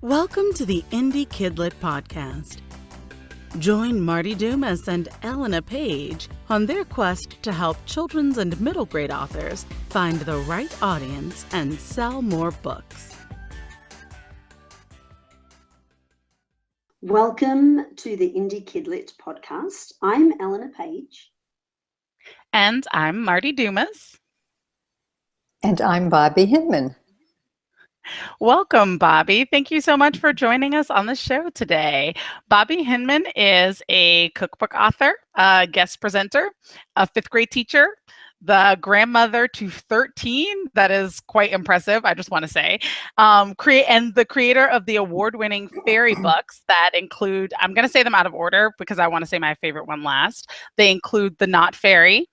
Welcome to the Indie KidLit Podcast. Join Marty Dumas and Elena Page on their quest to help children's and middle grade authors find the right audience and sell more books. Welcome to the Indie KidLit Podcast. I'm Elena Page. And I'm Marty Dumas. And I'm Bobbie Hinman. Welcome, Bobbie. Thank you so much for joining us on the show today. Bobbie Hinman is a cookbook author, a guest presenter, a fifth grade teacher, the grandmother to 13. That is quite impressive, I just want to say. And the creator of the award-winning fairy books that include, I'm going to say them out of order because I want to say my favorite one last. They include the Knot Fairy,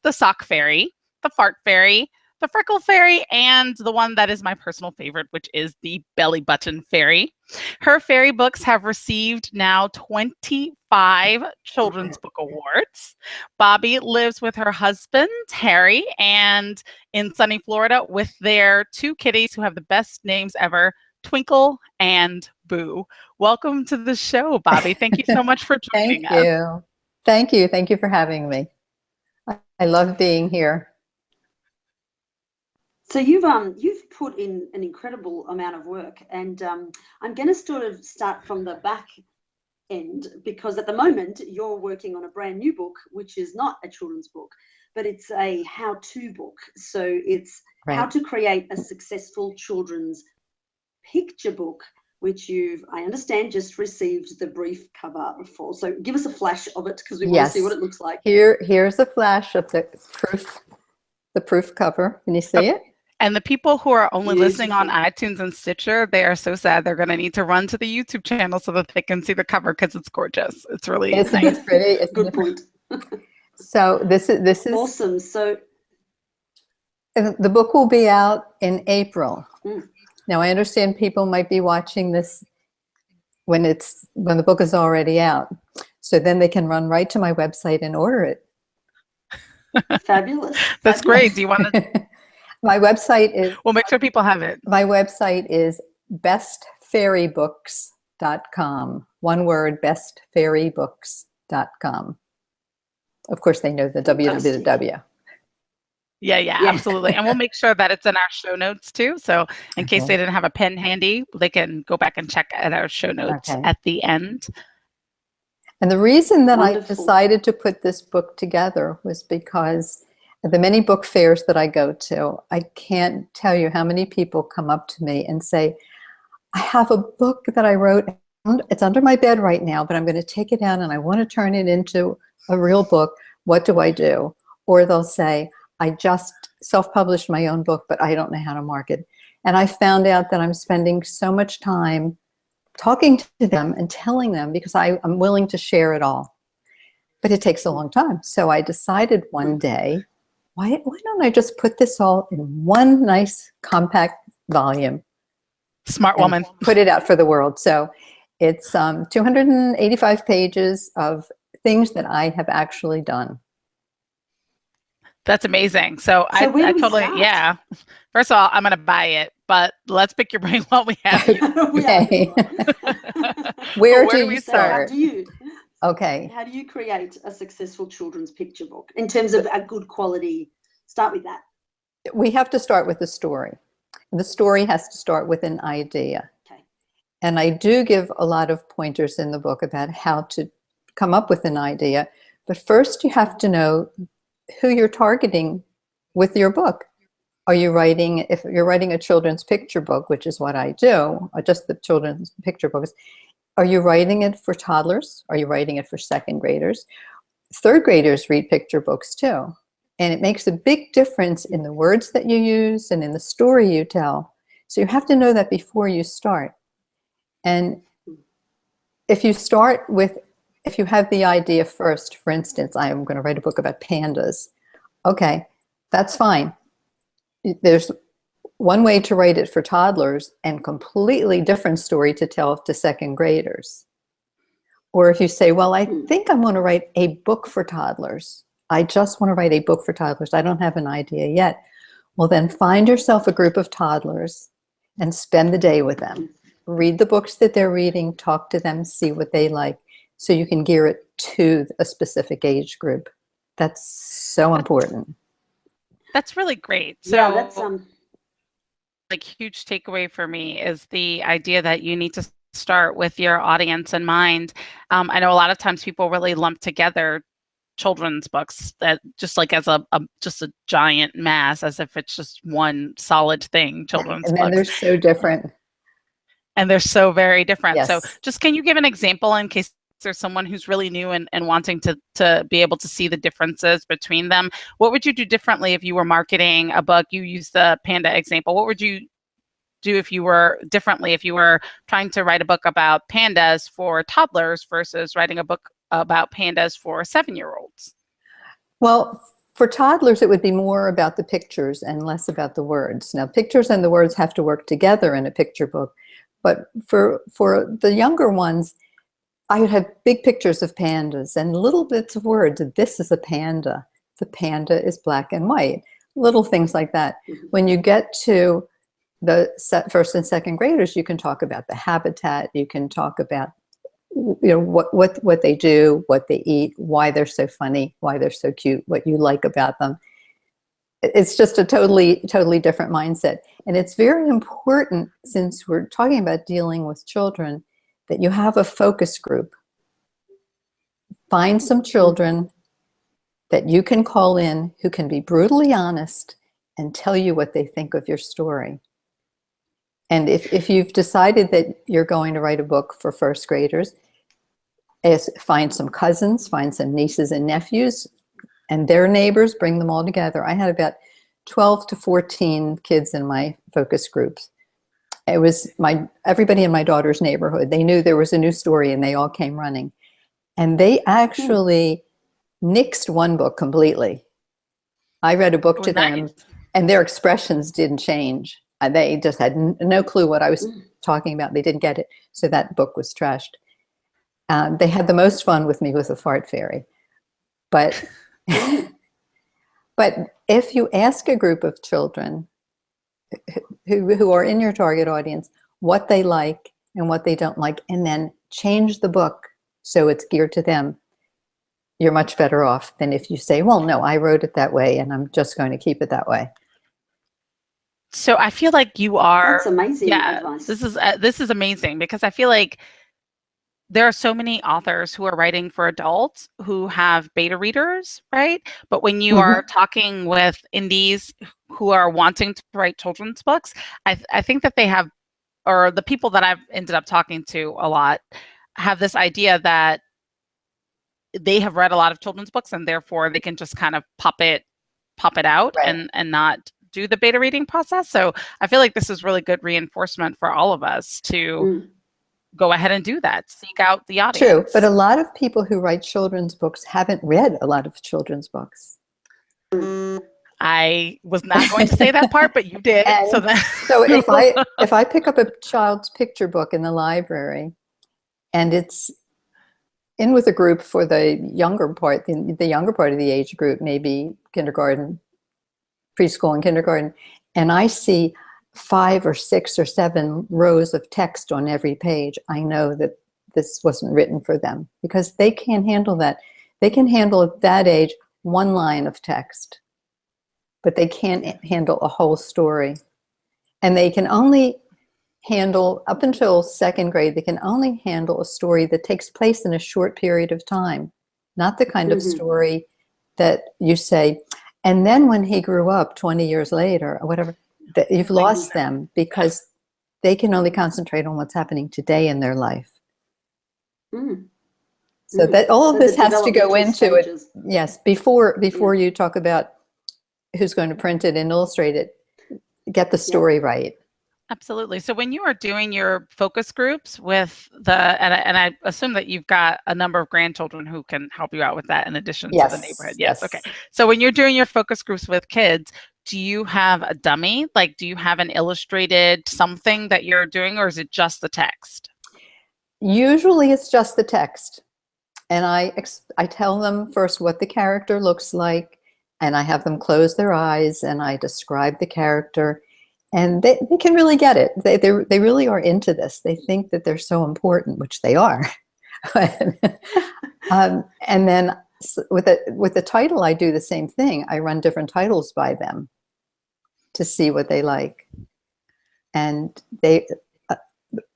the Sock Fairy, the Fart Fairy, the Freckle Fairy, and the one that is my personal favorite, which is the Belly Button Fairy. Her fairy books have received now 25 children's book awards. Bobbie lives with her husband, Harry, and in sunny Florida with their two kitties who have the best names ever, Twinkle and Boo. Welcome to the show, Bobbie. Thank you so much for joining us. Thank you. Thank you for having me. I love being here. So you've put in an incredible amount of work, and I'm going to sort of start from the back end because at the moment you're working on a brand new book, which is not a children's book, but it's a how-to book. So it's how to create a successful children's picture book, which I understand, just received the brief cover for. So give us a flash of it because we want to see what it looks like. Here's a flash of the proof cover. Can you see it? And the people who are only listening on iTunes and Stitcher, they are so sad. They're going to need to run to the YouTube channel so that they can see the cover because it's gorgeous. It's really nice. It's pretty. Good point. So this is awesome. So the book will be out in April. Now I understand people might be watching this when the book is already out. So then they can run right to my website and order it. Fabulous. That's great. Do you want to? My website is... We'll make sure people have it. My website is bestfairybooks.com. One word, bestfairybooks.com. Of course, they know the www. Yeah, absolutely. And we'll make sure that it's in our show notes too. So in case they didn't have a pen handy, they can go back and check at our show notes at the end. And the reason that I decided to put this book together was because the many book fairs that I go to, I can't tell you how many people come up to me and say, I have a book that I wrote. It's under my bed right now, but I'm going to take it out and I want to turn it into a real book. What do I do? Or they'll say, I just self-published my own book, but I don't know how to market. And I found out that I'm spending so much time talking to them and telling them because I'm willing to share it all. But it takes a long time. So I decided one day, why don't I just put this all in one nice compact volume? Smart woman. Put it out for the world. So it's 285 pages of things that I have actually done. That's amazing. So I totally, start? First of all, I'm going to buy it, but let's pick your brain while we have you. Okay. Where do we start? How do you create a successful children's picture book in terms of a good quality? Start with that. We have to start with the story. The story has to start with an idea. Okay. And I do give a lot of pointers in the book about how to come up with an idea. But first you have to know who you're targeting with your book. If you're writing a children's picture book, which is what I do, or just the children's picture books, are you writing it for toddlers? Are you writing it for second graders? Third graders read picture books too. And it makes a big difference in the words that you use and in the story you tell. So you have to know that before you start. And if you have the idea first, for instance, I'm going to write a book about pandas. Okay, that's fine. There's one way to write it for toddlers and completely different story to tell to second graders. Or if you say, well, I think I want to write a book for toddlers. I just want to write a book for toddlers. I don't have an idea yet. Well, then find yourself a group of toddlers and spend the day with them. read the books that they're reading, talk to them, see what they like, so you can gear it to a specific age group. That's so important. That's really great. So Yeah, that's like huge takeaway for me is the idea that you need to start with your audience in mind. I know a lot of times people really lump together children's books that just like as a just a giant mass, as if it's just one solid thing, children's And then books. they're so different. And they're so very different. Yes. So just can you give an example in case there's someone who's really new and wanting to be able to see the differences between them? What would you do differently if you were marketing a book? You used the panda example. What would you do if you were trying to write a book about pandas for toddlers versus writing a book about pandas for 7-year-olds? Well, for toddlers, it would be more about the pictures and less about the words. Now, pictures and the words have to work together in a picture book. But for the younger ones, I would have big pictures of pandas and little bits of words. This is a panda. The panda is black and white. Little things like that. When you get to the first and second graders, you can talk about the habitat. You can talk about what they do, what they eat, why they're so funny, why they're so cute, what you like about them. It's just a totally different mindset. And it's very important, since we're talking about dealing with children, that you have a focus group. Find some children that you can call in who can be brutally honest and tell you what they think of your story. And if you've decided that you're going to write a book for first graders, find some cousins, find some nieces and nephews and their neighbors, bring them all together. I had about 12 to 14 kids in my focus groups. It was everybody in my daughter's neighborhood. They knew there was a new story and they all came running. And they actually nixed one book completely. I read a book to them and their expressions didn't change. They just had no clue what I was talking about. They didn't get it. So that book was trashed. They had the most fun with me with the Fart Fairy. But if you ask a group of children who are in your target audience what they like and what they don't like, and then change the book so it's geared to them, you're much better off than if you say, well, no, I wrote it that way and I'm just going to keep it that way. So I feel like you are. That's amazing. Yeah, advice. this is amazing, because I feel like there are so many authors who are writing for adults who have beta readers, right? But when you are talking with indies who are wanting to write children's books, I think that they have, or the people that I've ended up talking to a lot, have this idea that they have read a lot of children's books and therefore they can just kind of pop it out, right, and not do the beta reading process. So I feel like this is really good reinforcement for all of us to go ahead and do that. Seek out the audience. True, but a lot of people who write children's books haven't read a lot of children's books. I was not going to say that part, but you did. So if I pick up a child's picture book in the library and it's in with a group for the younger part, the younger part of the age group, maybe kindergarten, preschool and kindergarten, and I see 5 or 6 or 7 rows of text on every page, I know that this wasn't written for them, because they can't handle that. They can handle at that age 1 line of text, but they can't handle a whole story. And they can only handle, up until 2nd grade, they can only handle a story that takes place in a short period of time, not the kind of story that you say, and then when he grew up 20 years later or whatever, that you've lost them, because they can only concentrate on what's happening today in their life. So that all of this has to go into it. Yes, before you talk about who's going to print it and illustrate it, get the story right. Absolutely. So when you are doing your focus groups with and I assume that you've got a number of grandchildren who can help you out with that in addition to the neighborhood. Yes. Okay. So when you're doing your focus groups with kids, do you have a dummy? Like, do you have an illustrated something that you're doing, or is it just the text? Usually it's just the text. And I tell them first what the character looks like, and I have them close their eyes and I describe the character. And they can really get it. They really are into this. They think that they're so important, which they are. And then with the title, I do the same thing. I run different titles by them to see what they like. And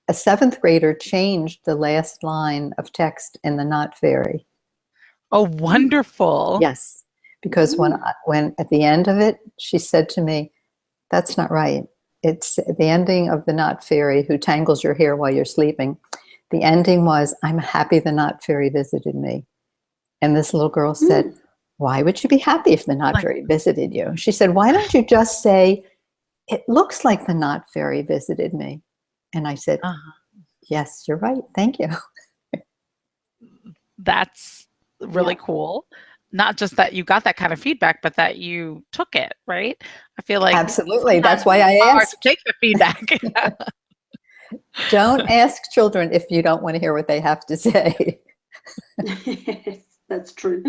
a seventh grader changed the last line of text in the Not Fairy. Oh, wonderful. Yes, because when at the end of it, she said to me, "That's not right. It's the ending of the Not Fairy who tangles your hair while you're sleeping. The ending was, I'm happy the Not Fairy visited me." And this little girl said, "Why would you be happy if the Not Fairy visited you?" She said, "Why don't you just say, it looks like the Not Fairy visited me?" And I said, "Yes, you're right. Thank you." That's really cool. Not just that you got that kind of feedback, but that you took it, right? I feel like absolutely. That's why I asked. To take the feedback. Don't ask children if you don't want to hear what they have to say. Yes, that's true.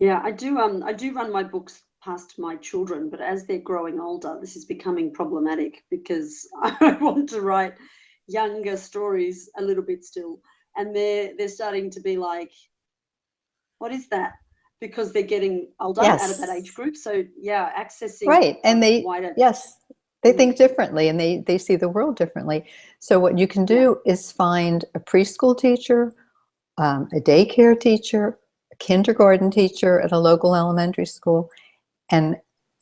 Yeah, I do run my books past my children, but as they're growing older, this is becoming problematic because I want to write younger stories a little bit still, and they're starting to be like, what is that? Because they're getting older out of that age group. So yeah, accessing right, and they wider. Yes, they think differently, and they see the world differently. So what you can do is find a preschool teacher, a daycare teacher, a kindergarten teacher at a local elementary school, and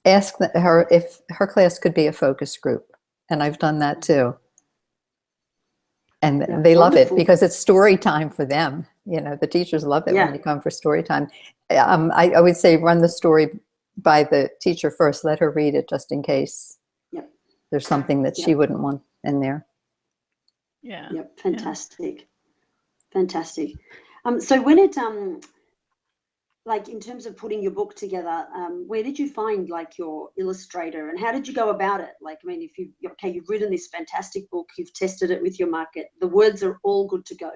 ask her if her class could be a focus group. And I've done that too. And they love it because it's story time for them. You know, the teachers love it when you come for story time. I would say run the story by the teacher first. Let her read it just in case there's something that she wouldn't want in there. Yeah. Yep. Fantastic. Fantastic. So when it like in terms of putting your book together, where did you find like your illustrator and how did you go about it? Like, I mean, if you've written this fantastic book, you've tested it with your market, the words are all good to go.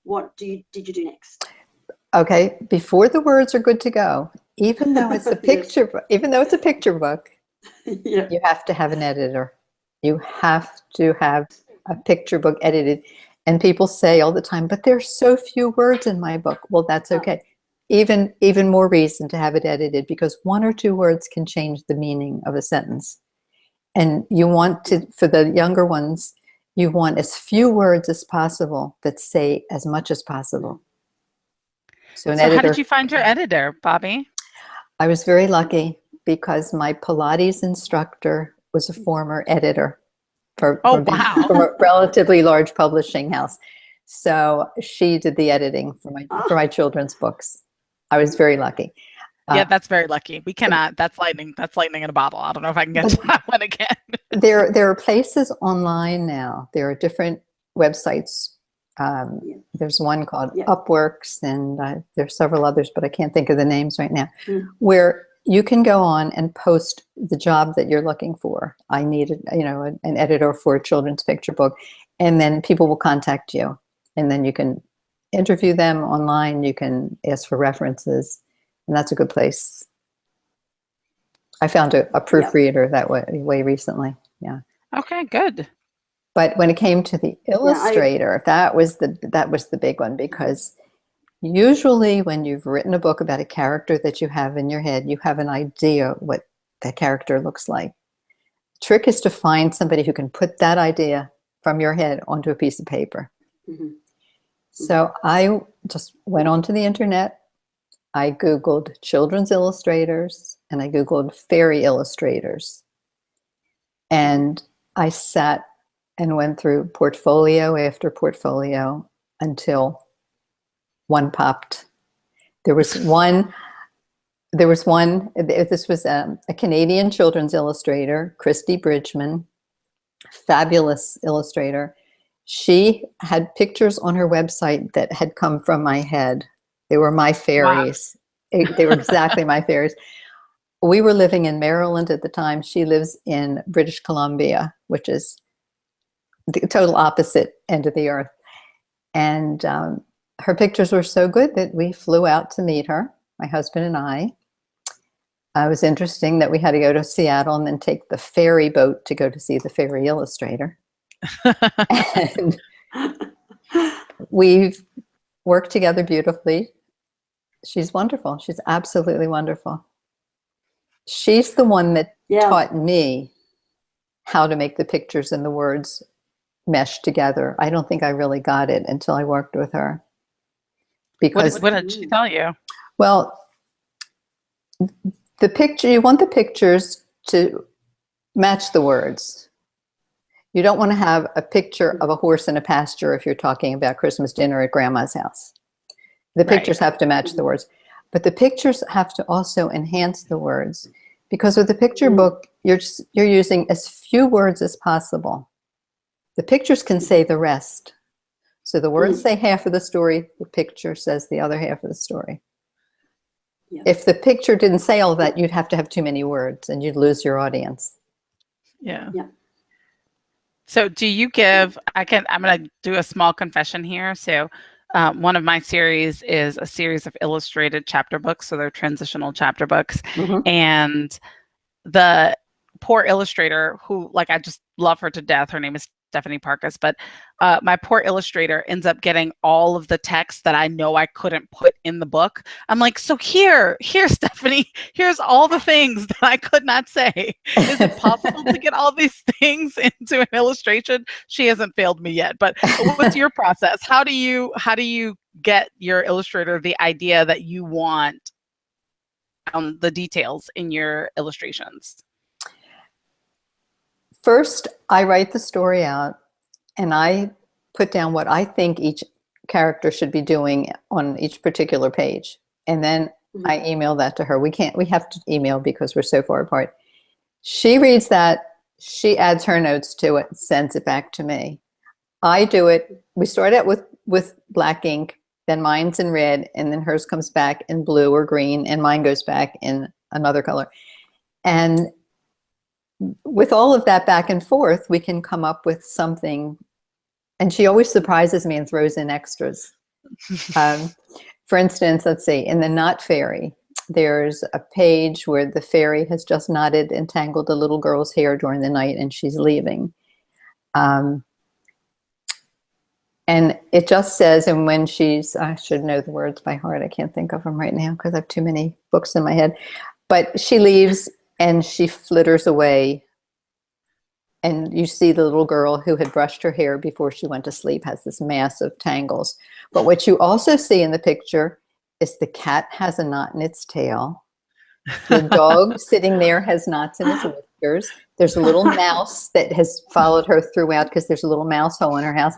What did you do next? Okay, before the words are good to go, even though it's a picture, even though it's a picture book, you have to have an editor. You have to have a picture book edited. And people say all the time, but there's so few words in my book. Well, that's okay. Even more reason to have it edited, because one or two words can change the meaning of a sentence. And you want to, for the younger ones, you want as few words as possible that say as much as possible. So editor, how did you find your editor, Bobbie? I was very lucky because my Pilates instructor was a former editor from a relatively large publishing house. So she did the editing for my children's books. I was very lucky. Yeah, that's very lucky. We cannot. That's lightning in a bottle. I don't know if I can get to that one again. There are places online now. There are different websites. There's one called Upworks, and there's several others, but I can't think of the names right now, where you can go on and post the job that you're looking for. I need an editor for a children's picture book, and then people will contact you, and then you can interview them online. You can ask for references, and that's a good place. I found a proofreader that way recently. Yeah. Okay, good. But when it came to the illustrator, that was the big one, because usually when you've written a book about a character that you have in your head, you have an idea what that character looks like. The trick is to find somebody who can put that idea from your head onto a piece of paper. Mm-hmm. So I just went onto the internet. I Googled children's illustrators and I Googled fairy illustrators. And I sat and went through portfolio after portfolio until one popped. This was a Canadian children's illustrator, Christy Bridgman, fabulous illustrator. She had pictures on her website that had come from my head. They were my fairies. Wow. They were exactly my fairies. We were living in Maryland at the time. She lives in British Columbia, which is the total opposite end of the earth. And her pictures were so good that we flew out to meet her, my husband and I. It was interesting that we had to go to Seattle and then take the ferry boat to go to see the fairy illustrator. And we've worked together beautifully. She's wonderful. She's absolutely wonderful. She's the one that taught me how to make the pictures and the words mesh together. I don't think I really got it until I worked with her. Because what did she tell you? Well, you want the pictures to match the words. You don't want to have a picture of a horse in a pasture if you're talking about Christmas dinner at grandma's house. The pictures have to match the words. But the pictures have to also enhance the words. Because with the picture book, you're using as few words as possible. The pictures can say the rest. So the words say half of the story, the picture says the other half of the story. Yeah. If the picture didn't say all that, you'd have to have too many words and you'd lose your audience. Yeah. So do you give, I'm going to do a small confession here. So one of my series is a series of illustrated chapter books. So they're transitional chapter books. And the poor illustrator who, like, I just love her to death. Her name is Stephanie Parkas, but my poor illustrator ends up getting all of the text that I know I couldn't put in the book. I'm like, so here, Stephanie, here's all the things that I could not say. Is it possible to get all these things into an illustration? She hasn't failed me yet, but what's your process? How do you get your illustrator the idea that you want the details in your illustrations? First, I write the story out and I put down what I think each character should be doing on each particular page. And then I email that to her. We have to email because we're so far apart. She reads that, she adds her notes to it, sends it back to me. I do it. We start out with black ink, then mine's in red, and then hers comes back in blue or green, and mine goes back in another color. And with all of that back and forth, we can come up with something. And she always surprises me and throws in extras. For instance, let's see, in the Knot Fairy, there's a page where the fairy has just knotted and tangled a little girl's hair during the night and she's leaving. And it just says, and when I should know the words by heart. I can't think of them right now because I have too many books in my head. But she leaves and she flitters away. And you see the little girl who had brushed her hair before she went to sleep has this mass of tangles. But what you also see in the picture is the cat has a knot in its tail. The dog sitting there has knots in his whiskers. There's a little mouse that has followed her throughout because there's a little mouse hole in her house.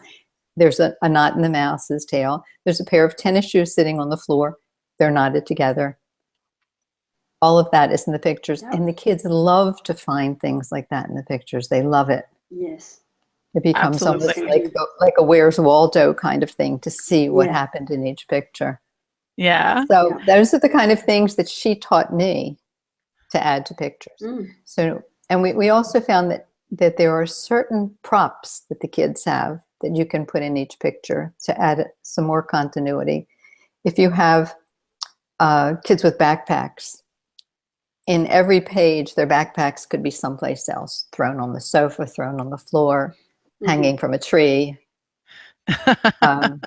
There's a knot in the mouse's tail. There's a pair of tennis shoes sitting on the floor. They're knotted together. All of that is in the pictures. Yep. And the kids love to find things like that in the pictures. They love it. Yes. It becomes almost like a Where's Waldo kind of thing to see what happened in each picture. Yeah. So those are the kind of things that she taught me to add to pictures. So, and we also found that there are certain props that the kids have that you can put in each picture to add some more continuity. If you have kids with backpacks, in every page, their backpacks could be someplace else, thrown on the sofa, thrown on the floor, hanging from a tree. The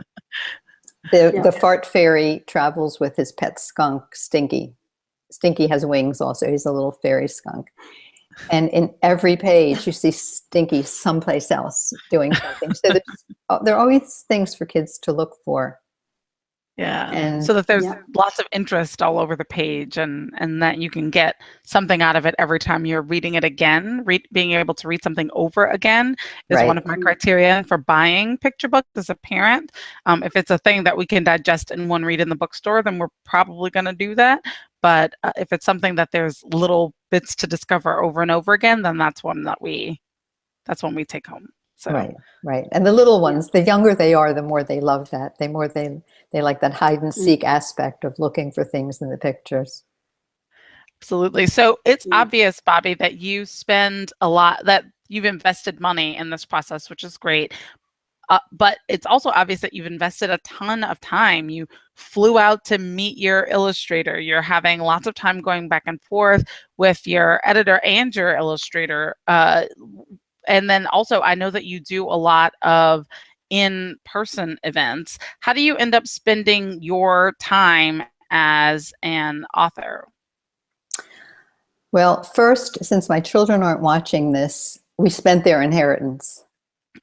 fart fairy travels with his pet skunk, Stinky. Stinky has wings also. He's a little fairy skunk. And in every page, you see Stinky someplace else doing something. So there are always things for kids to look for. Yeah. And so that there's lots of interest all over the page and that you can get something out of it every time you're reading it again. Being able to read something over again is one of my criteria for buying picture books as a parent. If it's a thing that we can digest in one read in the bookstore, then we're probably going to do that. But if it's something that there's little bits to discover over and over again, then that's one we take home. So. Right. And the little ones, the younger they are, the more they love that. The more they like that hide and seek aspect of looking for things in the pictures. Absolutely. So it's obvious, Bobbie, that you spend a lot, that you've invested money in this process, which is great. But it's also obvious that you've invested a ton of time. You flew out to meet your illustrator. You're having lots of time going back and forth with your editor and your illustrator. And then also, I know that you do a lot of in-person events. How do you end up spending your time as an author? Well, first, since my children aren't watching this, we spent their inheritance.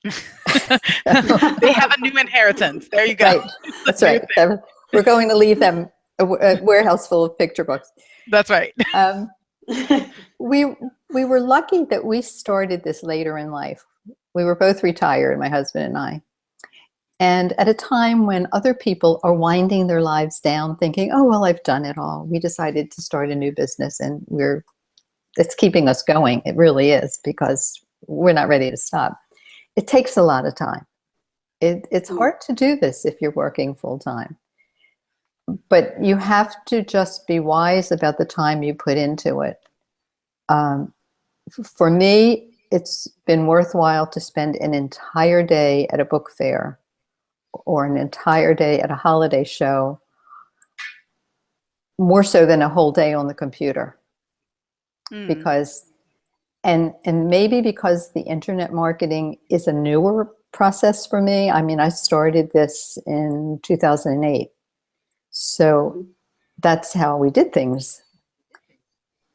They have a new inheritance. There you go. Right. That's right. We're going to leave them a warehouse full of picture books. That's right. We were lucky that we started this later in life. We were both retired, my husband and I. And at a time when other people are winding their lives down, thinking, oh, well, I've done it all. We decided to start a new business, and it's keeping us going. It really is, because we're not ready to stop. It takes a lot of time. It's hard to do this if you're working full time. But you have to just be wise about the time you put into it. For me, it's been worthwhile to spend an entire day at a book fair or an entire day at a holiday show, more so than a whole day on the computer. Because, and maybe because the internet marketing is a newer process for me. I mean, I started this in 2008. So that's how we did things.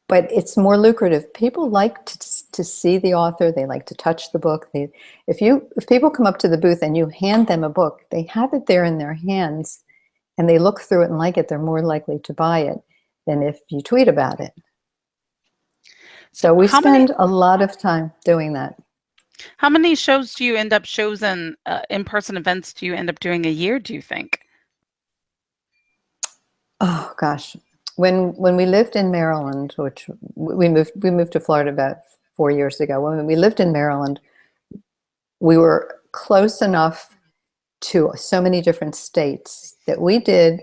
But it's more lucrative. People like to see the author. They like to touch the book. If people come up to the booth and you hand them a book, they have it there in their hands and they look through it and like it, they're more likely to buy it than if you tweet about it. So we spend a lot of time doing that. How many shows do you end up and in-person events do you end up doing a year, do you think? Oh gosh, when we lived in Maryland, which we moved to Florida about 4 years ago. When we lived in Maryland, we were close enough to so many different states that we did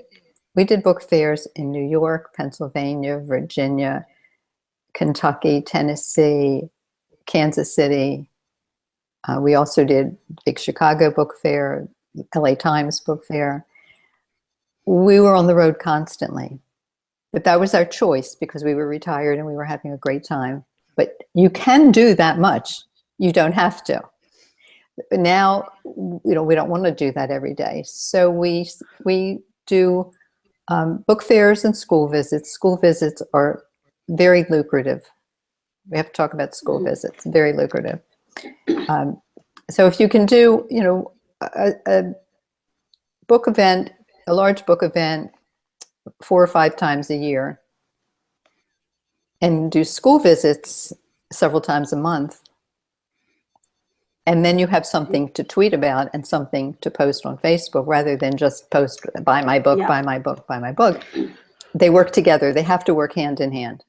book fairs in New York, Pennsylvania, Virginia, Kentucky, Tennessee, Kansas City. We also did big Chicago book fair, LA Times book fair. We were on the road constantly, but that was our choice because we were retired and we were having a great time. But you can do that much. You don't have to. But now, we don't want to do that every day. So we do book fairs and school visits. School visits are very lucrative. We have to talk about school visits. Very lucrative. So if you can do, a book event, a large book event 4 or 5 times a year, and do school visits several times a month, and then you have something to tweet about and something to post on Facebook rather than just post, buy my book, buy my book, buy my book. They work together. They have to work hand in hand.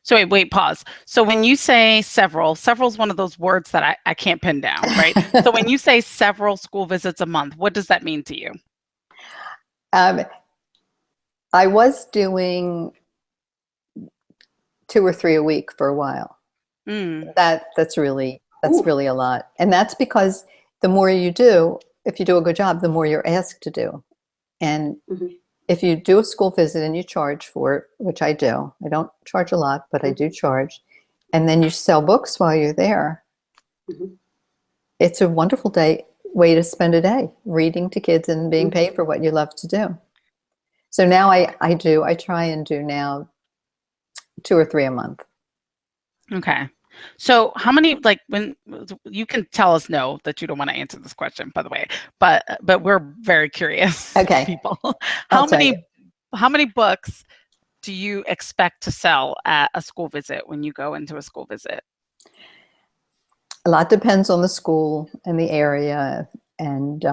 So wait, pause. So when you say several is one of those words that I can't pin down, right? So when you say several school visits a month, what does that mean to you? I was doing 2 or 3 a week for a while. That's really a lot. And that's because the more you do, if you do a good job, the more you're asked to do. And if you do a school visit and you charge for it, which I do, I don't charge a lot, but I do charge, and then you sell books while you're there, it's a wonderful way to spend a day, reading to kids and being paid for what you love to do. So now I try and do now 2 or 3 a month. Okay. So how many, when you can tell us no that you don't want to answer this question, by the way, but we're very curious. Okay. People. How many books do you expect to sell at a school visit when you go into a school visit? A lot depends on the school and the area, and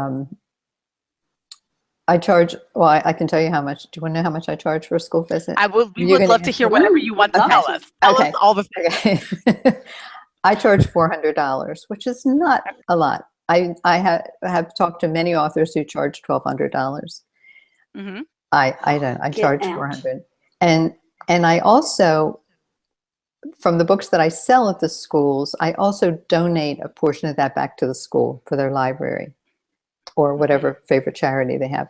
I charge. Well, I can tell you how much. Do you want to know how much I charge for a school visit? We would love to hear whatever you want to tell us. Tell us all the things. Okay. I charge $400, which is not a lot. I have talked to many authors who charge $1,200. I don't. I charge $400, and I also, from the books that I sell at the schools, I also donate a portion of that back to the school for their library. or whatever favorite charity they have.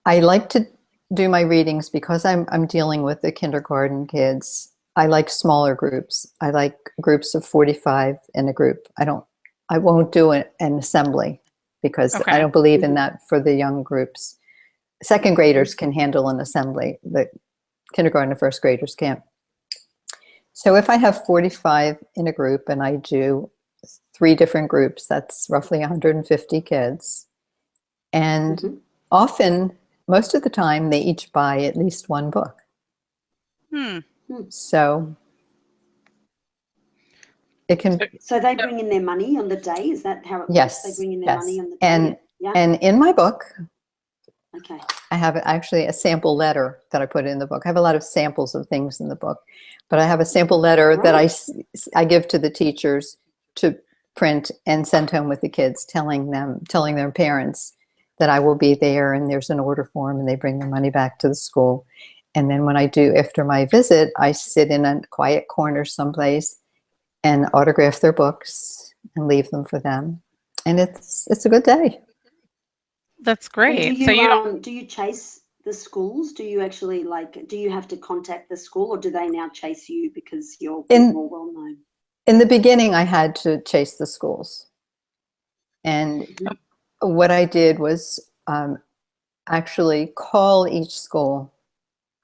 I like to do my readings because I'm dealing with the kindergarten kids. I like smaller groups. I like groups of 45 in a group. I won't do an assembly because I don't believe in that for the young groups. Second graders can handle an assembly. The kindergarten and first graders can't. So if I have 45 in a group and I do 3 different groups, that's roughly 150 kids. And often, most of the time, they each buy at least one book. So it can. So they bring in their money on the day. Is that how it yes, works? They bring in their money on the day. And in my book, okay, I have actually a sample letter that I put in the book. I have a lot of samples of things in the book, but I have a sample letter that I give to the teachers to print and send home with the kids, telling their parents that I will be there, and there's an order form, and they bring their money back to the school. And then when I do, after my visit, I sit in a quiet corner someplace and autograph their books and leave them for them. And it's a good day. That's great. Do you chase the schools? Do you actually do you have to contact the school, or do they now chase you because you're more well known? In the beginning, I had to chase the schools. And what I did was actually call each school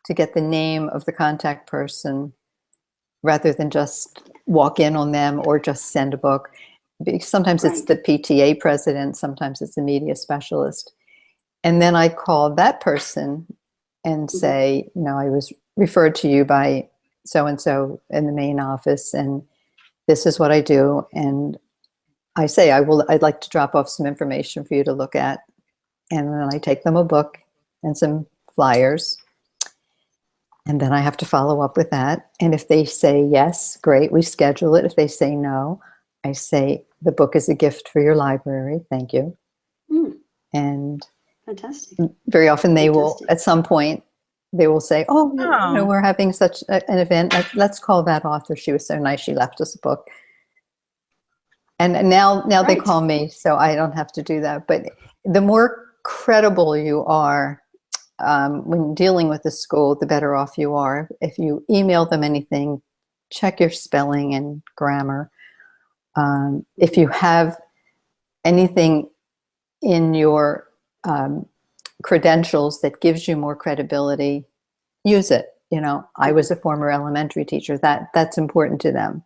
to get the name of the contact person rather than just walk in on them or just send a book. Sometimes it's the PTA president, sometimes it's the media specialist. And then I call that person and say, I was referred to you by so-and-so in the main office, and this is what I do. And I say, I'd like to drop off some information for you to look at. And then I take them a book and some flyers. And then I have to follow up with that. And if they say yes, great, we schedule it. If they say no, I say, the book is a gift for your library. Thank you. And fantastic. Very often they will, at some point, they will say, we're having such an event. Let's call that author. She was so nice. She left us a book. And now they call me, so I don't have to do that. But the more credible you are when dealing with the school, the better off you are. If you email them anything, check your spelling and grammar. If you have anything in your credentials that gives you more credibility, use it. I was a former elementary teacher. That's important to them.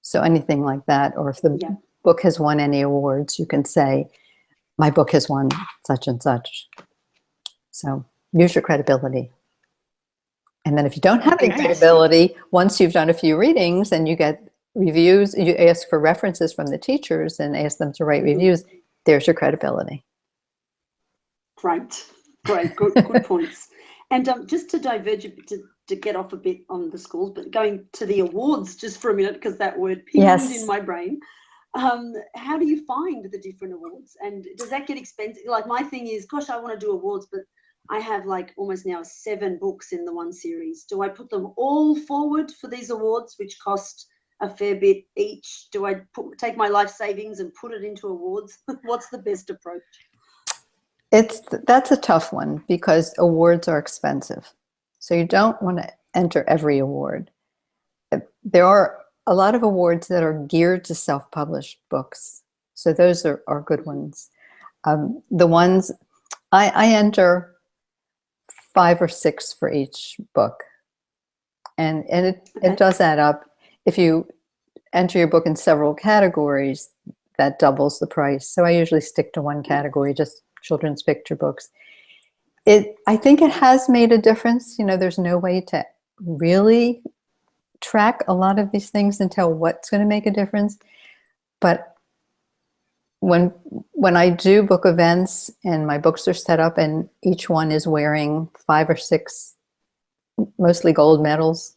So anything like that, or if the book has won any awards, you can say, my book has won such and such. So use your credibility. And then if you don't have any credibility, once you've done a few readings and you get reviews, you ask for references from the teachers and ask them to write reviews, there's your credibility. Great, good points. And just to diverge a bit, to get off a bit on the schools, but going to the awards just for a minute, because that word pinged in my brain. How do you find the different awards? And does that get expensive? Like, my thing is, gosh, I want to do awards, but I have almost now 7 books in the one series. Do I put them all forward for these awards, which cost a fair bit each? Do I take my life savings and put it into awards? What's the best approach? That's a tough one because awards are expensive. So you don't want to enter every award. There are a lot of awards that are geared to self-published books. So those are good ones. The ones I enter 5 or 6 for each book. And it does add up. If you enter your book in several categories, that doubles the price. So I usually stick to one category, just children's picture books. I think it has made a difference. There's no way to really track a lot of these things and tell what's going to make a difference. But when I do book events and my books are set up and each one is wearing 5 or 6, mostly gold medals,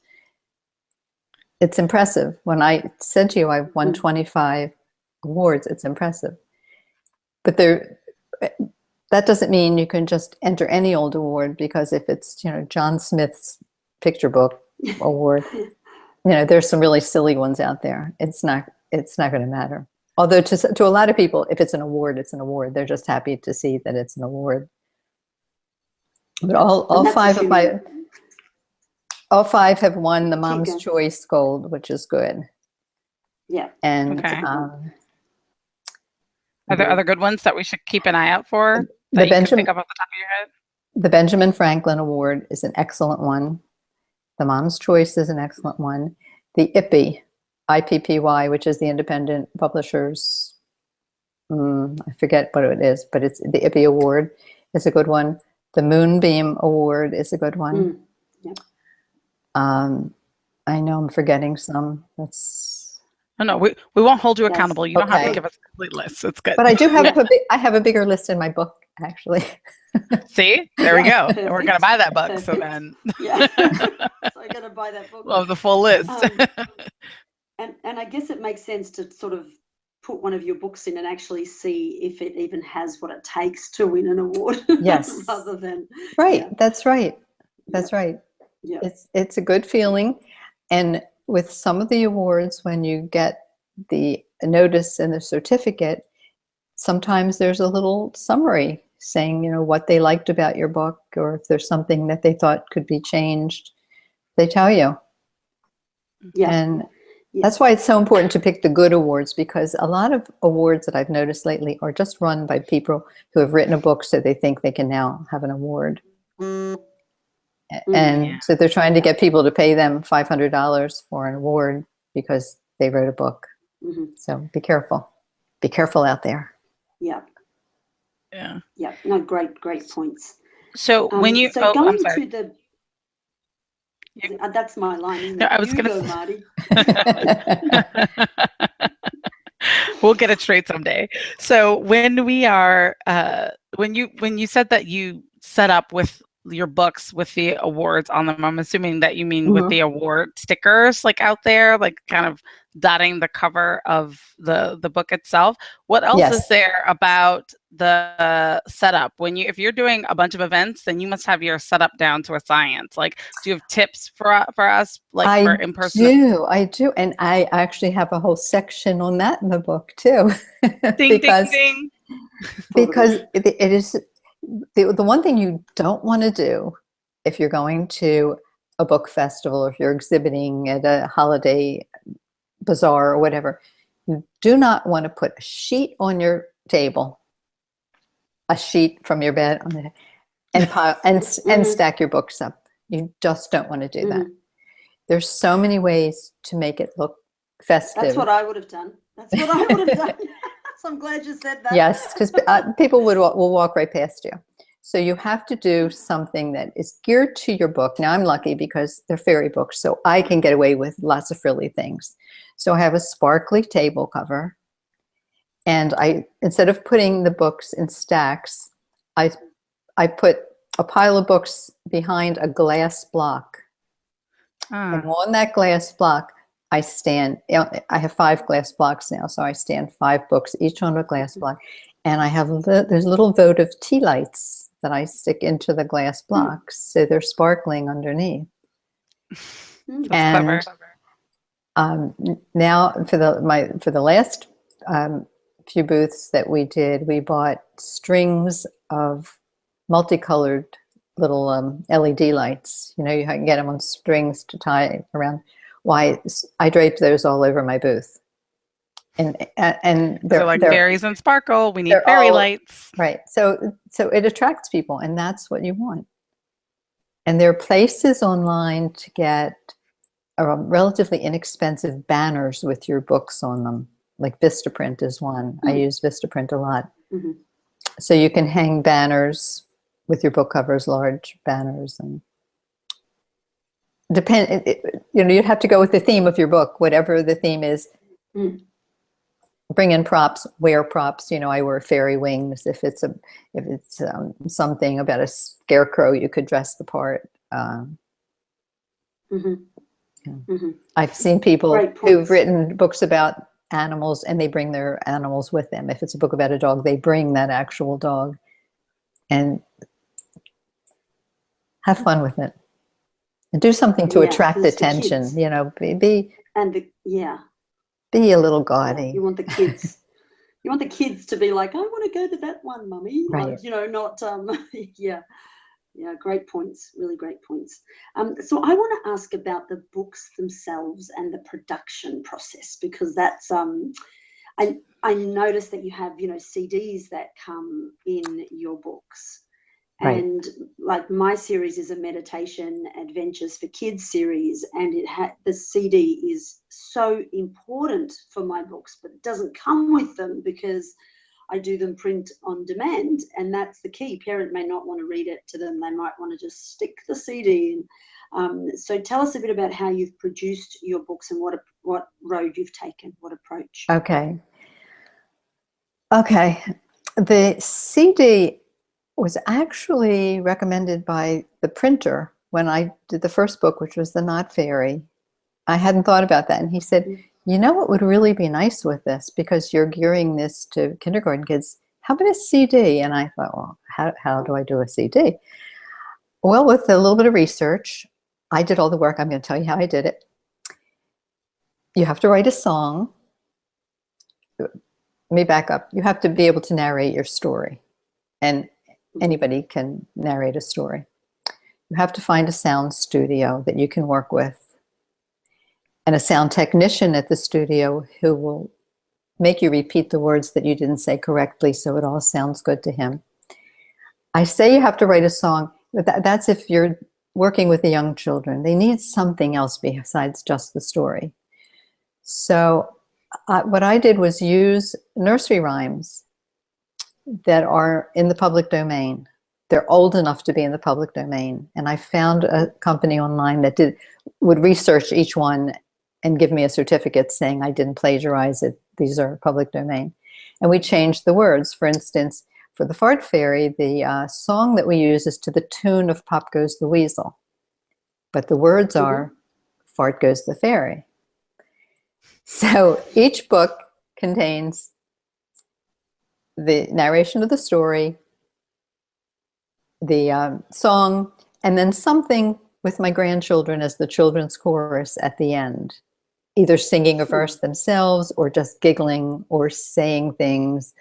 it's impressive. When I said to you I've won 25 awards, it's impressive. But that doesn't mean you can just enter any old award, because if it's John Smith's picture book award, there's some really silly ones out there. It's not going to matter. Although to a lot of people, if it's an award, it's an award. They're just happy to see that it's an award. But all five have won the Mom's Choice Gold, which is good. Yeah. And Okay. Are there other good ones that we should keep an eye out for that you can think of off the top of your head? The Benjamin Franklin Award is an excellent one. The Mom's Choice is an excellent one. The IPPY, which is the Independent Publishers, I forget what it is, but it's the IPPY Award is a good one. The Moonbeam Award is a good one. Yep. I know I'm forgetting some. No, we won't hold you accountable. You don't have to give us a complete list. It's good. But I do have I have a bigger list in my book, actually. See, there we go. And we're gonna buy that book. So then, yeah, so I gotta buy that book. We'll have the full list. And I guess it makes sense to sort of put one of your books in and actually see if it even has what it takes to win an award. Yes. Rather than That's right. That's right. Yeah. It's a good feeling, and with some of the awards, when you get the notice and the certificate, sometimes there's a little summary saying, what they liked about your book, or if there's something that they thought could be changed, they tell you. Yeah. And that's why it's so important to pick the good awards, because a lot of awards that I've noticed lately are just run by people who have written a book so they think they can now have an award. And so they're trying to get people to pay them $500 for an award because they wrote a book. So be careful. Be careful out there. Yeah. Yeah. Yeah. No, great points. So when you going to the that's my line. Isn't it? No, I was you gonna go, Marty. We'll get it straight someday. So when we are when you said that you set up with your books with the awards on them, I'm assuming that you mean with the award stickers like out there, like kind of dotting the cover of the book itself. What else is there about the setup? If you're doing a bunch of events, then you must have your setup down to a science. Like, do you have tips for us, like for in-person? I do. And I actually have a whole section on that in the book too. Ding, ding, ding. Because it is the one thing you don't want to do if you're going to a book festival, or if you're exhibiting at a holiday bazaar or whatever, you do not want to put a sheet on your table, a sheet from your bed on it, and stack your books up. You just don't want to do that. There's so many ways to make it look festive. That's what I would have done. So I'm glad you said that. Yes, because people will walk right past you. So you have to do something that is geared to your book. Now, I'm lucky because they're fairy books, so I can get away with lots of frilly things. So I have a sparkly table cover, and instead of putting the books in stacks, I put a pile of books behind a glass block. And on that glass block, I have 5 glass blocks now, so I stand 5 books, each on a glass block. And I have, there's little votive tea lights that I stick into the glass blocks, so they're sparkling underneath. And now for the last few booths that we did, we bought strings of multicolored little LED lights. You can get them on strings to tie around. Why I draped those all over my booth, and they're like fairies and sparkle. We need fairy lights, right? So it attracts people, and that's what you want. And there are places online to get relatively inexpensive banners with your books on them. Like Vistaprint is one. I use Vistaprint a lot. So you can hang banners with your book covers, large banners, and you'd have to go with the theme of your book, whatever the theme is. Bring in props, wear props. I wear fairy wings. If it's something about a scarecrow, you could dress the part. I've seen people who've written books about animals, and they bring their animals with them. If it's a book about a dog, they bring that actual dog, and have fun with it. And do something to attract attention, be a little gaudy. You want the kids. You want the kids to be like, I want to go to that one, Mummy. Right. Like, you know, not yeah. Yeah, great points, really great points. So I want to ask about the books themselves and the production process, because that's I noticed that you have, you know, CDs that come in your books. Right. And like my series is a meditation adventures for kids series, and the CD is so important for my books, but it doesn't come with them because I do them print on demand, and that's the key. Parent may not want to read it to them. They might want to just stick the CD in. So tell us a bit about how you've produced your books and what road you've taken, what approach. Okay. The CD was actually recommended by the printer when I did the first book, which was The Knot Fairy. I hadn't thought about that. And he said, you know what would really be nice with this, because you're gearing this to kindergarten kids, how about a CD? And I thought, well, how do I do a CD? Well, with a little bit of research, I did all the work. I'm going to tell you how I did it. You have to write a song. Let me back up. You have to be able to narrate your story. And anybody can narrate a story. You have to find a sound studio that you can work with, and a sound technician at the studio who will make you repeat the words that you didn't say correctly so it all sounds good to him. I say you have to write a song, but that's if you're working with the young children. They need something else besides just the story. So what I did was use nursery rhymes that are in the public domain. They're old enough to be in the public domain. And I found a company online that would research each one and give me a certificate saying I didn't plagiarize it. These are public domain. And we changed the words. For instance, for the Fart Fairy, the song that we use is to the tune of Pop Goes the Weasel. But the words are Fart Goes the Fairy. So each book contains the narration of the story, the song, and then something with my grandchildren as the children's chorus at the end, either singing a verse themselves or just giggling or saying things.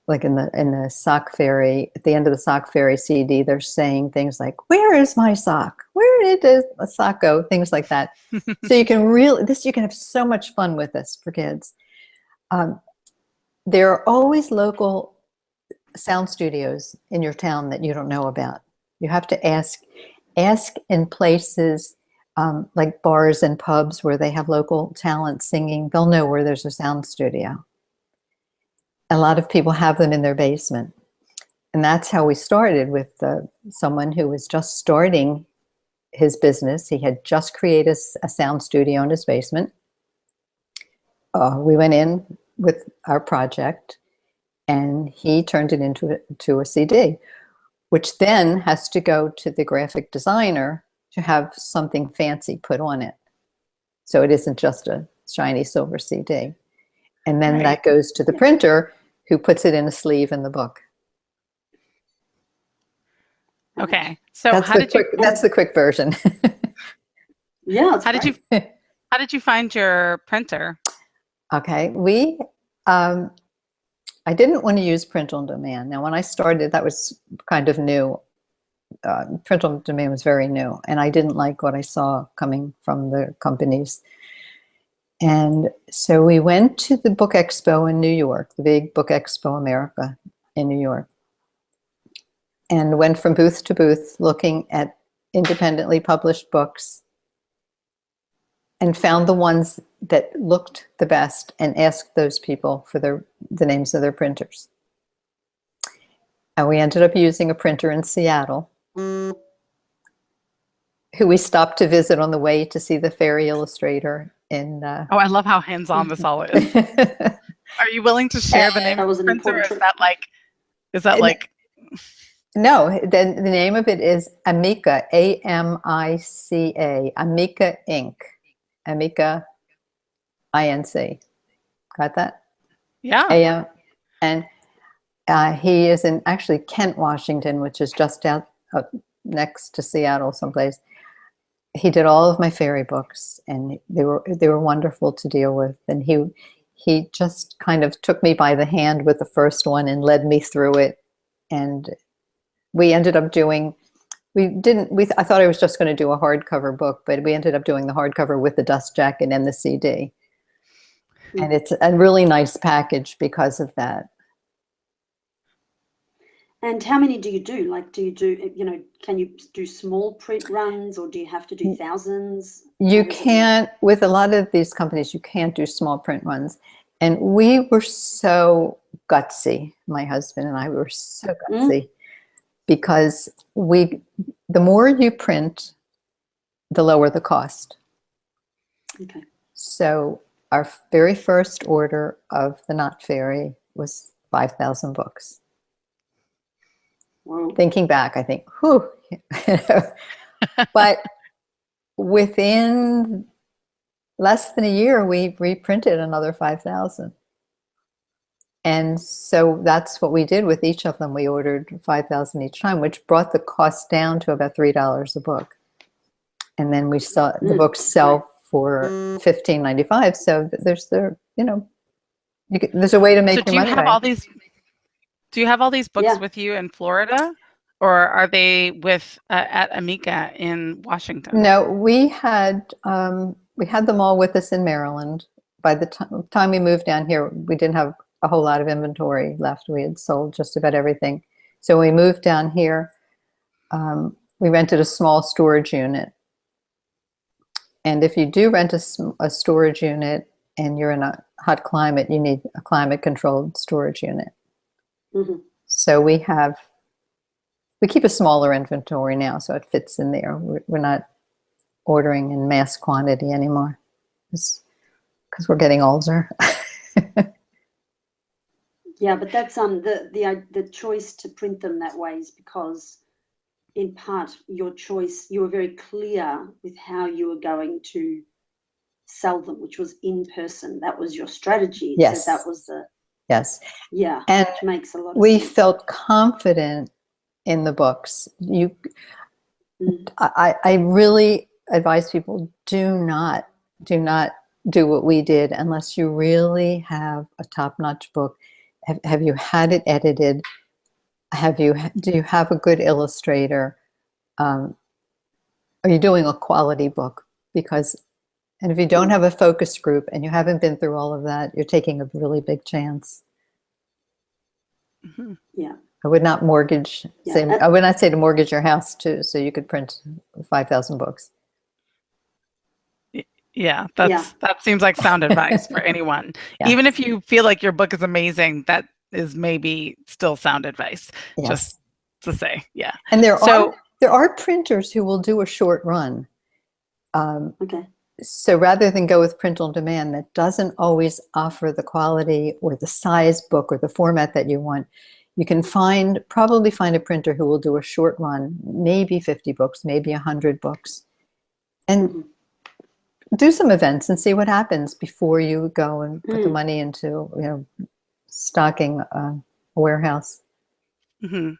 Like in the Sock Fairy, at the end of the Sock Fairy CD, they're saying things like, where is my sock? Where did the sock go? Things like that. So you can have so much fun with this for kids. There are always local sound studios in your town that you don't know about. You have to ask in places like bars and pubs where they have local talent singing. They'll know where there's a sound studio. A lot of people have them in their basement. And that's how we started, with someone who was just starting his business. He had just created a sound studio in his basement. We went in with our project, and he turned it into a CD, which then has to go to the graphic designer to have something fancy put on it. So it isn't just a shiny silver CD. And then that goes to the printer, who puts it in a sleeve in the book. Okay, so that's the quick version. Yeah. How did you find your printer? Okay, I didn't want to use print on demand. Now, when I started, that was kind of new. Print on demand was very new, and I didn't like what I saw coming from the companies. And so we went to the Book Expo in New York, the big Book Expo America in New York, and went from booth to booth looking at independently published books, and found the ones that looked the best and asked those people for the names of their printers. And we ended up using a printer in Seattle, who we stopped to visit on the way to see the fairy illustrator. I love how hands-on this all is. Are you willing to share the name of the printer? Is that like? No, the name of it is Amica, A-M-I-C-A, Amica Inc. Amica Inc. Got that? Yeah. And he is in actually Kent, Washington, which is just out next to Seattle someplace. He did all of my fairy books, and they were wonderful to deal with. And he just kind of took me by the hand with the first one and led me through it. And we ended up doing, I thought I was just going to do a hardcover book, but we ended up doing the hardcover with the dust jacket and the CD. And it's a really nice package because of that. And how many do you do? Like, do you do, can you do small print runs, or do you have to do thousands? You can't, with a lot of these companies, you can't do small print runs. And we were so gutsy. My husband and I were so gutsy because the more you print, the lower the cost. Okay. So our very first order of the Knot Fairy was 5,000 books. Wow. Thinking back, I think, whew. But within less than a year, we reprinted another 5,000. And so that's what we did with each of them. We ordered 5,000 each time, which brought the cost down to about $3 a book. And then we saw the books sell for $15.95. So there's there's a way to make your money back. Do you have all these books with you in Florida, or are they with at Amica in Washington? No, we had them all with us in Maryland. By the time we moved down here, we didn't have a whole lot of inventory left. We had sold just about everything. So when we moved down here, we rented a small storage unit. And if you do rent a storage unit and you're in a hot climate, you need a climate-controlled storage unit. Mm-hmm. So we keep a smaller inventory now, so it fits in there. We're not ordering in mass quantity anymore because we're getting older. Yeah, but that's the choice to print them that way is because, in part, your choice, you were very clear with how you were going to sell them, which was in person. That was your strategy. Yes. So that was the. Yes. Yeah, and which makes a lot of we sense. felt confident in the books. I really advise people, do not do what we did unless you really have a top-notch book. Have you had it edited? Do you have a good illustrator? Are you doing a quality book? And if you don't have a focus group and you haven't been through all of that, you're taking a really big chance. Mm-hmm. Yeah. I would not mortgage. Yeah. I would not say to mortgage your house too, so you could print 5,000 books. Yeah, that seems like sound advice for anyone. Yeah. Even if you feel like your book is amazing, that is maybe still sound advice. Yes. Just to say, yeah. And there are printers who will do a short run. Okay. So rather than go with print on demand, that doesn't always offer the quality or the size book or the format that you want. You can probably find a printer who will do a short run, maybe 50 books, maybe 100 books, and do some events and see what happens before you go and put the money into, stocking a warehouse. Mm-hmm.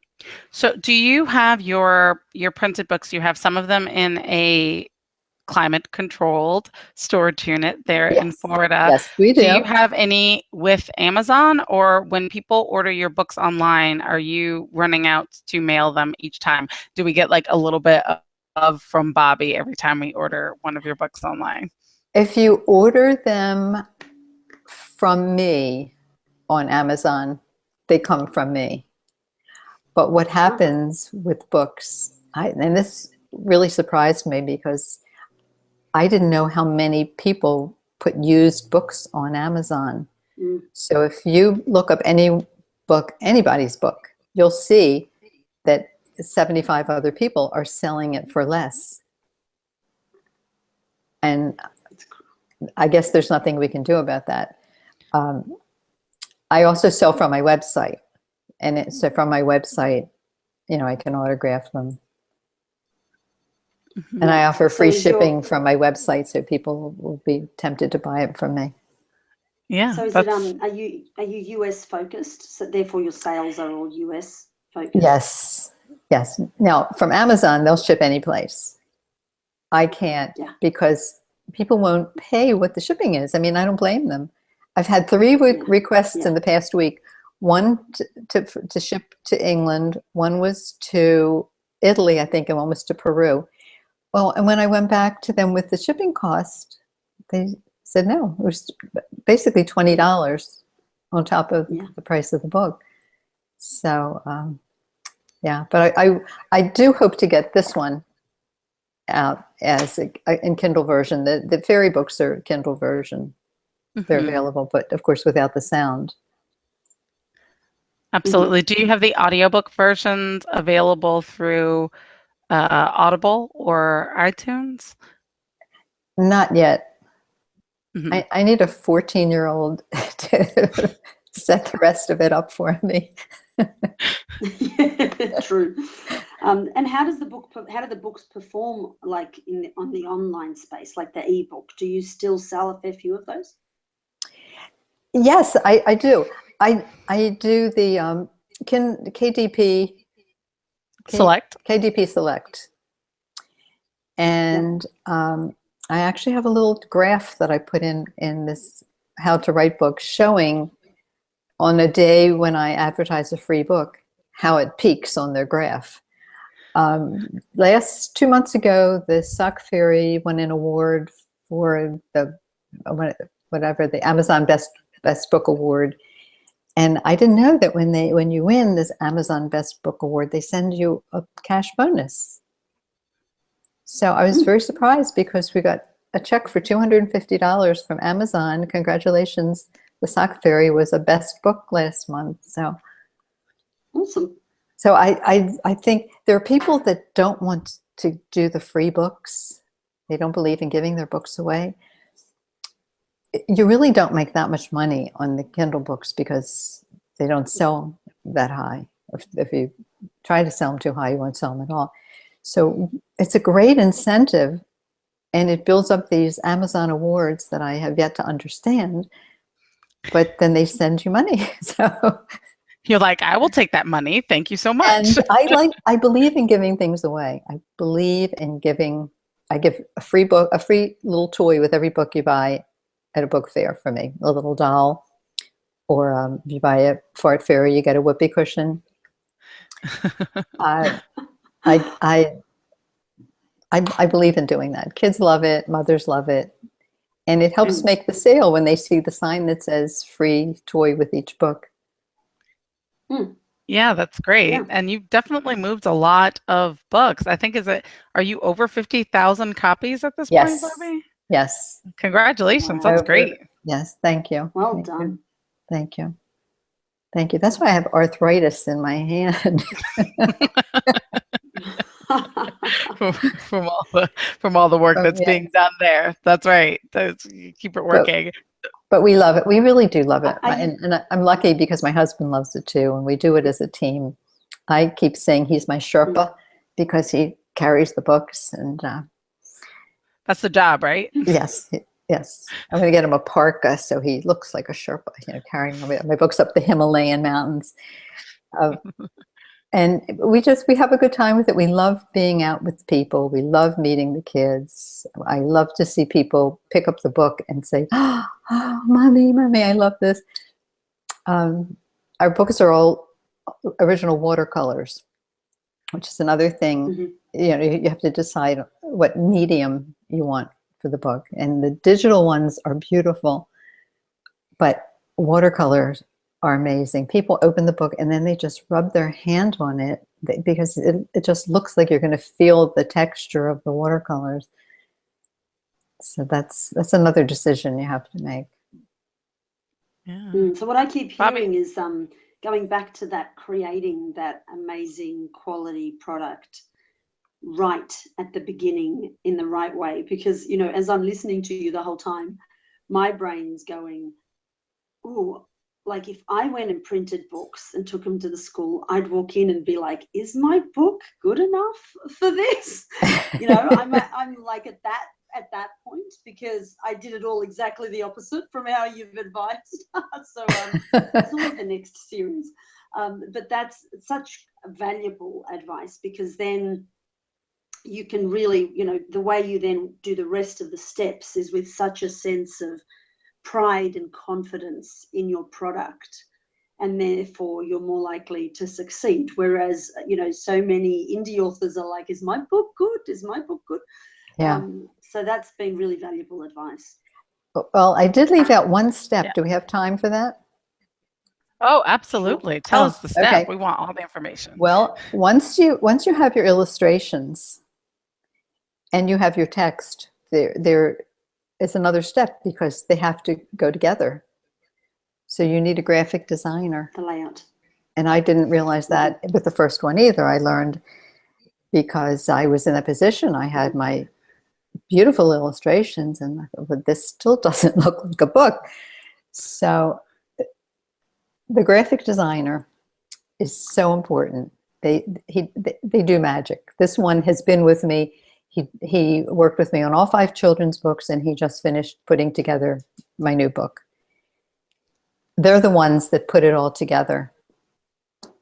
So do you have your printed books? You have some of them in a climate controlled storage unit there in Florida. Yes, we do. Do you have any with Amazon, or when people order your books online, are you running out to mail them each time? Do we get like a little bit of from Bobbie every time we order one of your books online? If you order them from me on Amazon, they come from me. But what happens with books, and this really surprised me because I didn't know how many people put used books on Amazon. So if you look up anybody's book, you'll see that 75 other people are selling it for less. And I guess there's nothing we can do about that. I also sell from my website. And so from my website, I can autograph them. And I offer free shipping from my website, so people will be tempted to buy it from me. Yeah. So is it are you US focused? So therefore your sales are all US focused? Yes. Now from Amazon, they'll ship any place. I can't because people won't pay what the shipping is. I mean, I don't blame them. I've had 3 requests in the past week. One to ship to England, one was to Italy, I think, and one was to Peru. Well, and when I went back to them with the shipping cost, they said no. It was basically $20 on top of the price of the book. So, but I do hope to get this one out as in Kindle version. The fairy books are Kindle version. They're available, but of course without the sound. Absolutely. Do you have the audiobook versions available through Audible or iTunes? Not yet. I need a 14-year-old to set the rest of it up for me. True. And how do the books perform like on the online space, like the ebook? Do you still sell a fair few of those? Yes, I do. I do the KDP Select. KDP Select, and I actually have a little graph that I put in this How to Write book, showing on a day when I advertise a free book how it peaks on their graph. 2 months ago, the Sock Fairy won an award for the Amazon Best Book Award. And I didn't know that when you win this Amazon Best Book Award, they send you a cash bonus. So I was very surprised because we got a check for $250 from Amazon. Congratulations. The Sock Fairy was a best book last month. So awesome. So I think there are people that don't want to do the free books. They don't believe in giving their books away. You really don't make that much money on the Kindle books because they don't sell that high. If you try to sell them too high, you won't sell them at all. So it's a great incentive, and it builds up these Amazon awards that I have yet to understand. But then they send you money. So you're like, I will take that money. Thank you so much. And I believe in giving things away. I believe in giving. I give a free book, a free little toy with every book you buy at a book fair for me, a little doll, or if you buy a fart fairy, you get a whoopee cushion. I believe in doing that. Kids love it, mothers love it, and it helps make the sale when they see the sign that says free toy with each book. Yeah, that's great. Yeah. And you've definitely moved a lot of books. I think are you over 50,000 copies at this point, Bobbie? Yes. Congratulations. That's great. Yes. Thank you. Well done. Thank you. Thank you. That's why I have arthritis in my hand. from all the work that's being done there. That's right. You keep it working. But we love it. We really do love it. And I'm lucky because my husband loves it too. And we do it as a team. I keep saying he's my Sherpa because he carries the books. And that's the job, right? Yes. Yes. I'm going to get him a parka so he looks like a Sherpa, carrying my books up the Himalayan mountains. And we have a good time with it. We love being out with people. We love meeting the kids. I love to see people pick up the book and say, oh, mommy, I love this. Our books are all original watercolors, which is another thing. You have to decide what medium you want for the book. And the digital ones are beautiful, but watercolors are amazing. People open the book and then they just rub their hand on it because it just looks like you're going to feel the texture of the watercolors. So that's another decision you have to make. Yeah. So what I keep hearing is going back to that, creating that amazing quality product right at the beginning in the right way, because as I'm listening to you the whole time, my brain's going, oh, like if I went and printed books and took them to the school, I'd walk in and be like, is my book good enough for this? I'm like at that point, because I did it all exactly the opposite from how you've advised. So it's always the next series. But that's such valuable advice, because then you can really, the way you then do the rest of the steps is with such a sense of pride and confidence in your product, and therefore you're more likely to succeed. Whereas, so many indie authors are like, is my book good? Is my book good? Yeah. So that's been really valuable advice. Well, I did leave out one step. Yeah. Do we have time for that? Oh, absolutely. Tell us the step. Okay. We want all the information. Well, once you have your illustrations and you have your text, there is another step, because they have to go together. So you need a graphic designer. The layout. And I didn't realize that with the first one either. I learned because I was in a position, I had my beautiful illustrations, and I thought, but this still doesn't look like a book. So the graphic designer is so important. They do magic. This one has been with me. He worked with me on all 5 children's books, and he just finished putting together my new book. They're the ones that put it all together.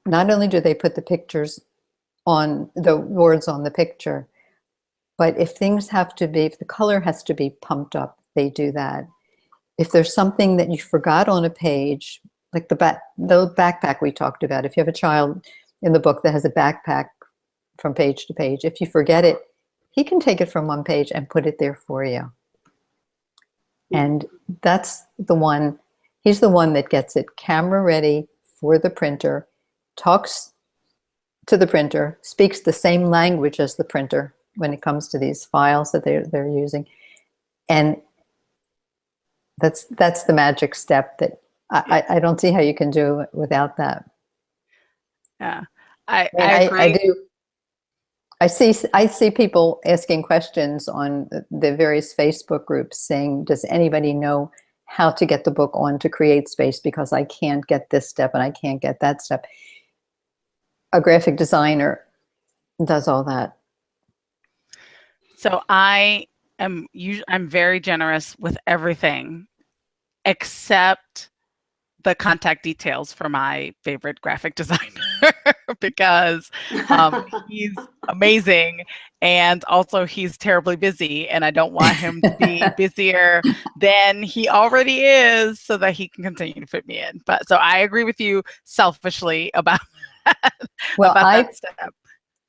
Not only do they put the pictures on, the words on the picture, but if the color has to be pumped up, they do that. If there's something that you forgot on a page, like the backpack we talked about, if you have a child in the book that has a backpack from page to page, if you forget it, he can take it from one page and put it there for you. And that's the one, he's the one that gets it camera ready for the printer, talks to the printer, speaks the same language as the printer when it comes to these files that they're using. And that's the magic step that I don't see how you can do it without that. Yeah, I agree. I do. I see people asking questions on the various Facebook groups saying, does anybody know how to get the book onto CreateSpace, because I can't get this step and I can't get that step. A graphic designer does all that. So I'm very generous with everything except the contact details for my favorite graphic designer because he's amazing, and also he's terribly busy, and I don't want him to be busier than he already is so that he can continue to fit me in. But so I agree with you selfishly about that, well, about that step.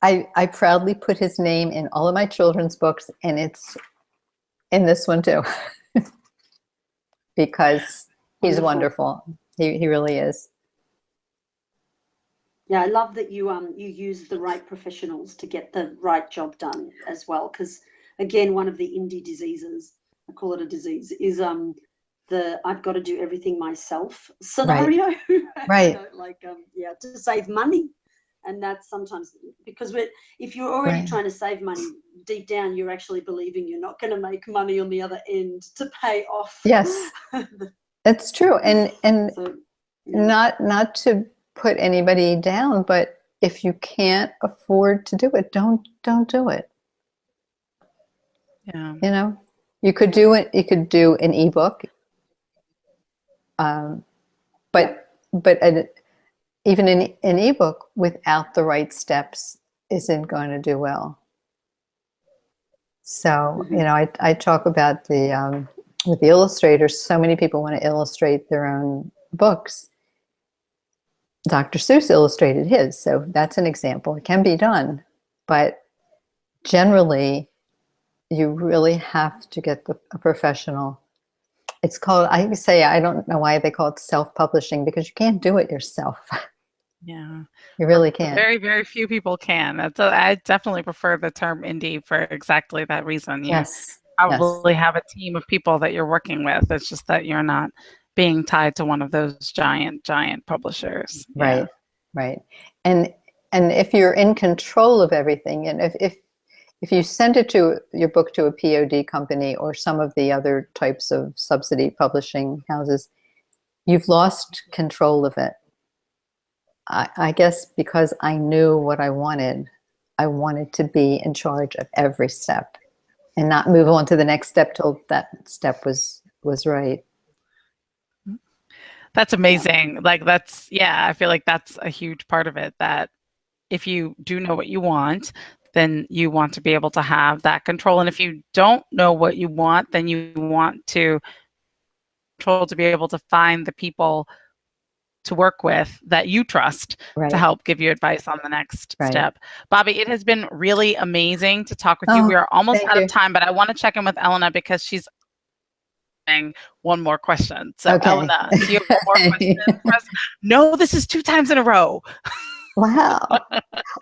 I proudly put his name in all of my children's books, and it's in this one too, because he's wonderful. He really is. Yeah, I love that you use the right professionals to get the right job done as well. Because again, one of the indie diseases, I call it a disease, is the I've got to do everything myself scenario. Right. To save money. And that's sometimes because if you're already trying to save money, deep down you're actually believing you're not going to make money on the other end to pay off. Yes, that's true. And so, not to put anybody down, but if you can't afford to do it, don't do it. Yeah. You know, you could do it. You could do an ebook, but even an ebook without the right steps isn't going to do well. So, you know, I talk about with the illustrators, so many people want to illustrate their own books. Dr. Seuss illustrated his, so that's an example. It can be done, but generally, you really have to get a professional. It's called, I don't know why they call it self-publishing, because you can't do it yourself. Yeah, you really can't. Very, very few people can. I definitely prefer the term indie for exactly that reason. Yes. Probably have a team of people that you're working with. It's just that you're not being tied to one of those giant publishers. Right, right. And if you're in control of everything, and if you send your book to a POD company or some of the other types of subsidy publishing houses, you've lost control of it. I guess because I knew what I wanted to be in charge of every step and not move on to the next step till that step was right. That's amazing. I feel like that's a huge part of it, that if you do know what you want, then you want to be able to have that control. And if you don't know what you want, then you want to control to be able to find the people to work with that you trust to help give you advice on the next step. Bobbie, it has been really amazing to talk with you. We are almost out of time, but I want to check in with Elena because she's asking one more question. So Elena, do you have one more question for us? No, this is 2 times in a row. Wow.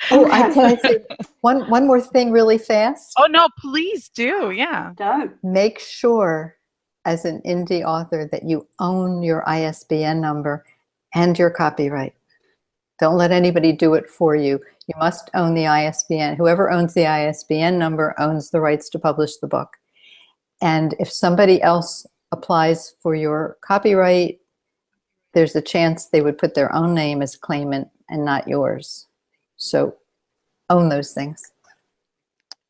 Can I say one more thing really fast? Oh, no, please do. Yeah. Don't. Make sure as an indie author that you own your ISBN number and your copyright. Don't let anybody do it for you. You must own the ISBN. Whoever owns the ISBN number owns the rights to publish the book. And if somebody else applies for your copyright, there's a chance they would put their own name as claimant and not yours. So own those things.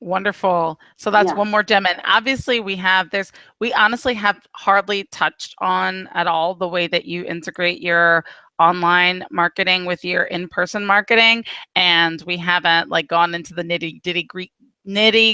Wonderful. So that's one more gem. And obviously we honestly have hardly touched on at all the way that you integrate your online marketing with your in-person marketing. And we haven't gone into the nitty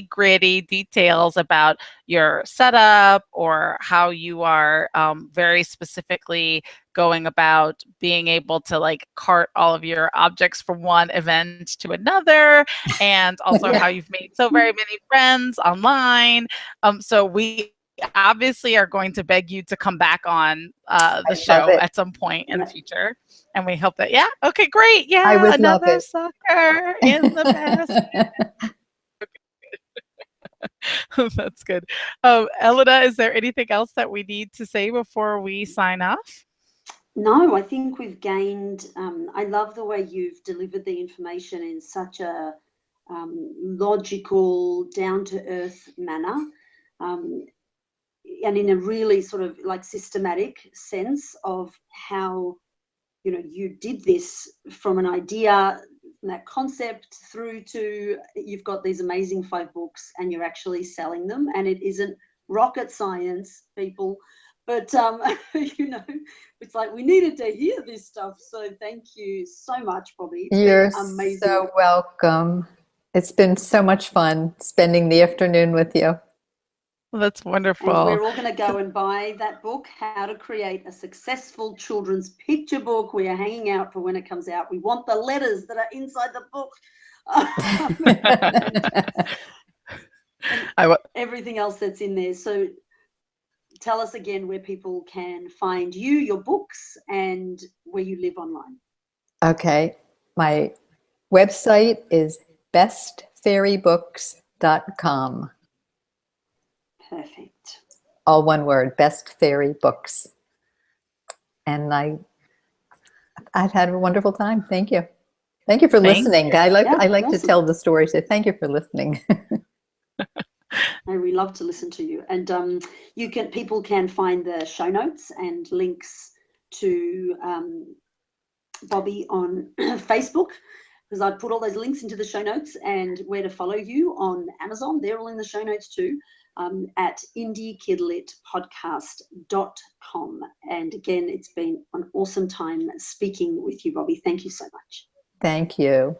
gritty details about your setup or how you are very specifically going about being able to cart all of your objects from one event to another, and also how you've made so very many friends online. So we obviously are going to beg you to come back on the show at some point in the future. And we hope that, okay, great. Yeah, I would another sucker in the basket. That's good. Elena, is there anything else that we need to say before we sign off? No, I think we've gained, I love the way you've delivered the information in such a logical, down-to-earth manner, and in a really sort of systematic sense of how, you did this from an idea, that concept through to you've got these amazing 5 books and you're actually selling them, and it isn't rocket science, people, but it's we needed to hear this stuff. So thank you so much, Bobbie. You're amazing. So welcome. It's been so much fun spending the afternoon with you. Well, that's wonderful. And we're all going to go and buy that book, How to Create a Successful Children's Picture Book. We are hanging out for when it comes out. We want the letters that are inside the book. Everything else that's in there. So tell us again where people can find you, your books, and where you live online. Okay. My website is bestfairybooks.com. Perfect. All one word, Best Fairy Books. And I've had a wonderful time. Thank you. Thank you for listening. I like to tell the story, so thank you for listening. We love to listen to you. And people can find the show notes and links to Bobbie on Facebook, because I put all those links into the show notes, and where to follow you on Amazon. They're all in the show notes too, at indiekidlitpodcast.com. And again, it's been an awesome time speaking with you, Bobbie. Thank you so much. Thank you.